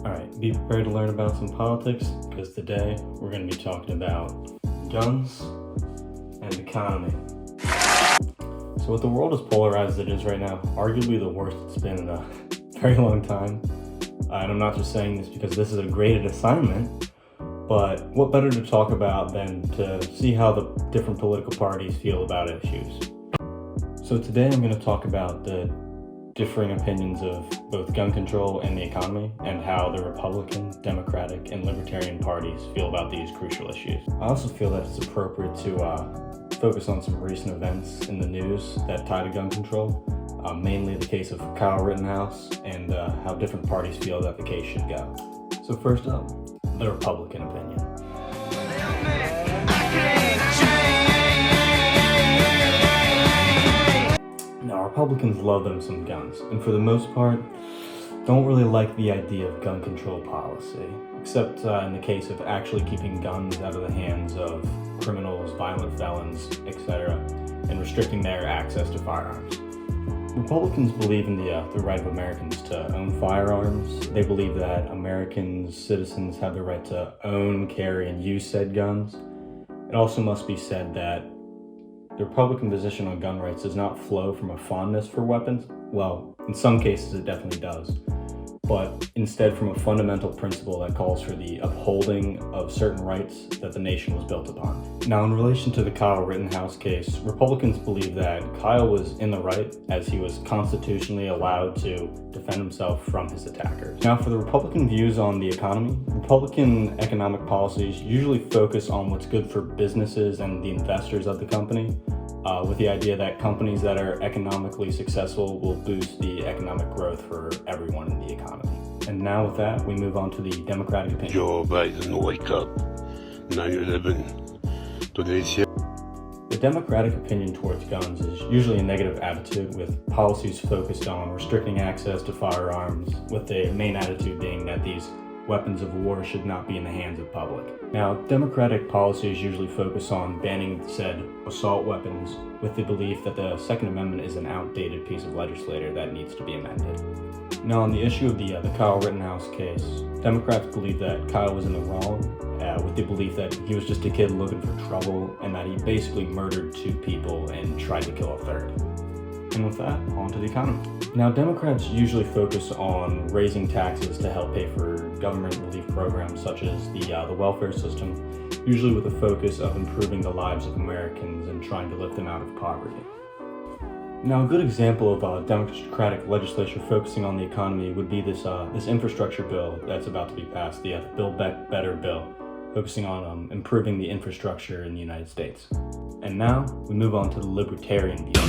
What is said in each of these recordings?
Alright, be prepared to learn about some politics, because today we're going to be talking about guns and economy. So with the world as polarized as it is right now, arguably the worst it's been in a very long time. And I'm not just saying this because this is a graded assignment, but what better to talk about than to see how the different political parties feel about issues. So today I'm going to talk about the differing opinions of both gun control and the economy, and how the Republican, Democratic, and Libertarian parties feel about these crucial issues. I also feel that it's appropriate to focus on some recent events in the news that tie to gun control, mainly the case of Kyle Rittenhouse and how different parties feel that the case should go. So first up, the Republican opinion. Now, Republicans love them some guns, and for the most part, don't really like the idea of gun control policy, except in the case of actually keeping guns out of the hands of criminals, violent felons, etc., and restricting their access to firearms. Republicans believe in the right of Americans to own firearms. They believe that American citizens have the right to own, carry, and use said guns. It also must be said that the Republican position on gun rights does not flow from a fondness for weapons. Well, in some cases it definitely does, but instead from a fundamental principle that calls for the upholding of certain rights that the nation was built upon. Now, in relation to the Kyle Rittenhouse case, Republicans believe that Kyle was in the right as he was constitutionally allowed to defend himself from his attackers. Now, for the Republican views on the economy, Republican economic policies usually focus on what's good for businesses and the investors of the company, with the idea that companies that are economically successful will boost the economic growth for everyone in the economy. And now with that, we move on to the Democratic opinion. Joe Biden, wake up. 9/11. Today's here. The Democratic opinion towards guns is usually a negative attitude, with policies focused on restricting access to firearms, with the main attitude being that these weapons of war should not be in the hands of public. Now, Democratic policies usually focus on banning said assault weapons, with the belief that the Second Amendment is an outdated piece of legislation that needs to be amended. Now, on the issue of the Kyle Rittenhouse case, Democrats believe that Kyle was in the wrong, with the belief that he was just a kid looking for trouble, and that he basically murdered 2 people and tried to kill a 3rd. And with that, on to the economy. Now, Democrats usually focus on raising taxes to help pay for government relief programs such as the welfare system, usually with a focus of improving the lives of Americans and trying to lift them out of poverty. Now, a good example of Democratic legislation focusing on the economy would be this infrastructure bill that's about to be passed, the Build Back Better bill, focusing on improving the infrastructure in the United States. And now, we move on to the Libertarian view.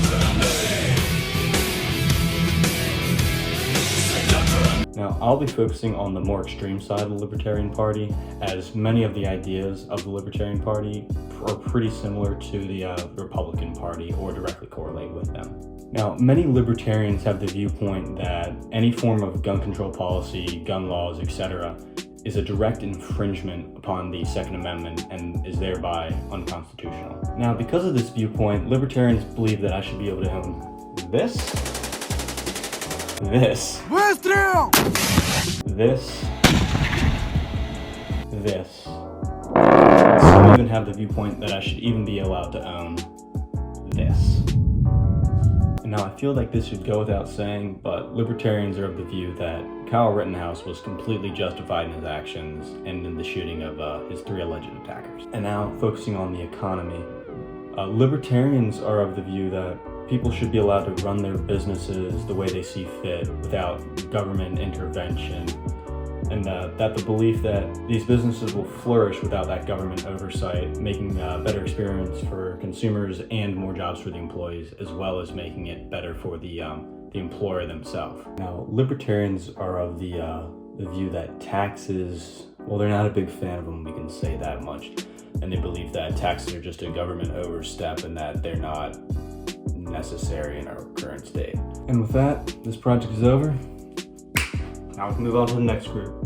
Now, I'll be focusing on the more extreme side of the Libertarian Party, as many of the ideas of the Libertarian Party are pretty similar to the Republican Party or directly correlate with them. Now, many Libertarians have the viewpoint that any form of gun control policy, gun laws, etc., is a direct infringement upon the Second Amendment and is thereby unconstitutional. Now, because of this viewpoint, Libertarians believe that I should be able to own this, Выстрел! this. Some even have the viewpoint that I should even be allowed to own this. And now I feel like this should go without saying, but Libertarians are of the view that Kyle Rittenhouse was completely justified in his actions and in the shooting of his 3 alleged attackers. And now, focusing on the economy, Libertarians are of the view that people should be allowed to run their businesses the way they see fit without government intervention, and that the belief that these businesses will flourish without that government oversight, making a better experience for consumers and more jobs for the employees, as well as making it better for the employer themselves. Now, Libertarians are of the view that taxes, well, they're not a big fan of them, we can say that much, and they believe that taxes are just a government overstep and that they're not necessary in our current state. And with that, this project is over. Now we can move on to the next group.